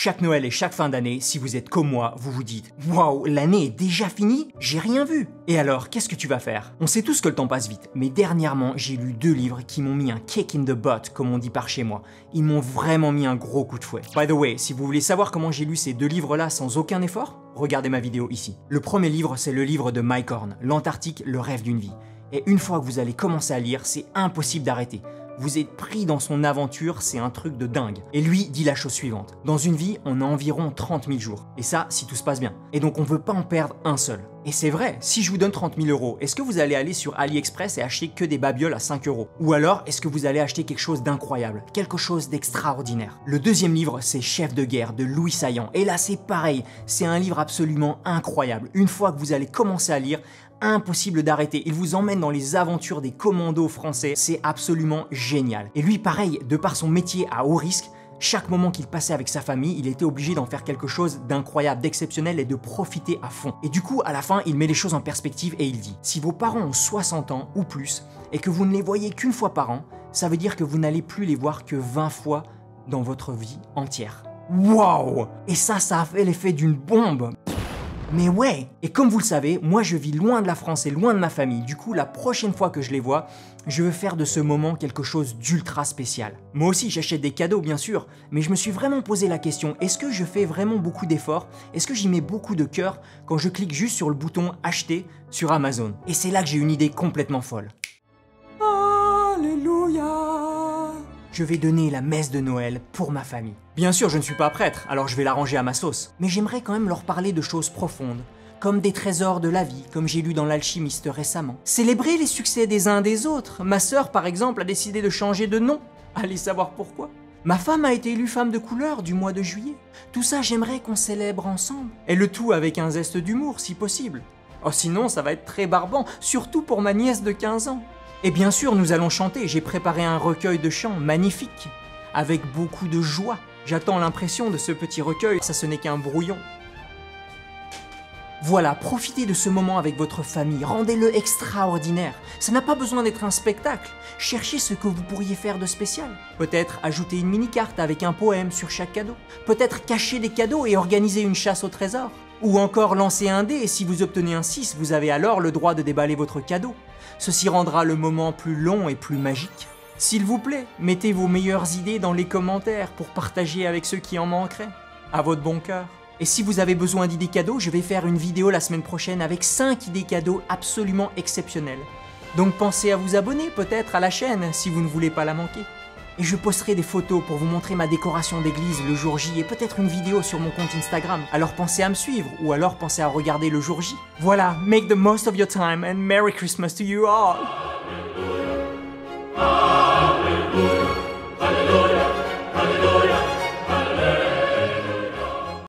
Chaque Noël et chaque fin d'année, si vous êtes comme moi, vous vous dites « Waouh, l'année est déjà finie? J'ai rien vu !» Et alors, qu'est-ce que tu vas faire? On sait tous que le temps passe vite, mais dernièrement, j'ai lu 2 livres qui m'ont mis un kick in the butt, comme on dit par chez moi. Ils m'ont vraiment mis un gros coup de fouet. By the way, si vous voulez savoir comment j'ai lu ces 2 livres-là sans aucun effort, regardez ma vidéo ici. Le premier livre, c'est le livre de Mike Horn, L'Antarctique, le rêve d'une vie. Et une fois que vous allez commencer à lire, c'est impossible d'arrêter. Vous êtes pris dans son aventure, c'est un truc de dingue. Et lui dit la chose suivante. Dans une vie, on a environ 30 000 jours. Et ça, si tout se passe bien. Et donc on veut pas en perdre un seul. Et c'est vrai, si je vous donne 30 000 €, est-ce que vous allez aller sur AliExpress et acheter que des babioles à 5 €? Ou alors, est-ce que vous allez acheter quelque chose d'incroyable, quelque chose d'extraordinaire? Le deuxième livre, c'est Chef de guerre de Louis Saillant. Et là, c'est pareil, c'est un livre absolument incroyable. Une fois que vous allez commencer à lire, impossible d'arrêter. Il vous emmène dans les aventures des commandos français. C'est absolument génial. Et lui, pareil, de par son métier à haut risque, chaque moment qu'il passait avec sa famille, il était obligé d'en faire quelque chose d'incroyable, d'exceptionnel et de profiter à fond. Et du coup, à la fin, il met les choses en perspective et il dit « Si vos parents ont 60 ans ou plus et que vous ne les voyez qu'une fois par an, ça veut dire que vous n'allez plus les voir que 20 fois dans votre vie entière. » Waouh! Et ça a fait l'effet d'une bombe. Mais ouais! Et comme vous le savez, moi je vis loin de la France et loin de ma famille. Du coup, la prochaine fois que je les vois, je veux faire de ce moment quelque chose d'ultra spécial. Moi aussi, j'achète des cadeaux, bien sûr, mais je me suis vraiment posé la question, est-ce que je fais vraiment beaucoup d'efforts? Est-ce que j'y mets beaucoup de cœur quand je clique juste sur le bouton « Acheter » sur Amazon? Et c'est là que j'ai une idée complètement folle. Alléluia! Je vais donner la messe de Noël pour ma famille. Bien sûr, je ne suis pas prêtre, alors je vais l'arranger à ma sauce. Mais j'aimerais quand même leur parler de choses profondes, comme des trésors de la vie, comme j'ai lu dans l'Alchimiste récemment. Célébrer les succès des uns des autres. Ma sœur, par exemple, a décidé de changer de nom. Allez savoir pourquoi. Ma femme a été élue femme de couleur du mois de juillet. Tout ça, j'aimerais qu'on célèbre ensemble. Et le tout avec un zeste d'humour, si possible. Oh, sinon, ça va être très barbant, surtout pour ma nièce de 15 ans. Et bien sûr, nous allons chanter. J'ai préparé un recueil de chants magnifique, avec beaucoup de joie. J'attends l'impression de ce petit recueil, ça ce n'est qu'un brouillon. Voilà, profitez de ce moment avec votre famille, rendez-le extraordinaire. Ça n'a pas besoin d'être un spectacle. Cherchez ce que vous pourriez faire de spécial. Peut-être ajouter une mini-carte avec un poème sur chaque cadeau. Peut-être cacher des cadeaux et organiser une chasse au trésor. Ou encore lancer un dé et si vous obtenez un 6, vous avez alors le droit de déballer votre cadeau. Ceci rendra le moment plus long et plus magique. S'il vous plaît, mettez vos meilleures idées dans les commentaires pour partager avec ceux qui en manqueraient. À votre bon cœur. Et si vous avez besoin d'idées cadeaux, je vais faire une vidéo la semaine prochaine avec 5 idées cadeaux absolument exceptionnelles. Donc pensez à vous abonner peut-être à la chaîne si vous ne voulez pas la manquer. Et je posterai des photos pour vous montrer ma décoration d'église le jour J et peut-être une vidéo sur mon compte Instagram. Alors pensez à me suivre ou alors pensez à regarder le jour J. Voilà, make the most of your time and Merry Christmas to you all!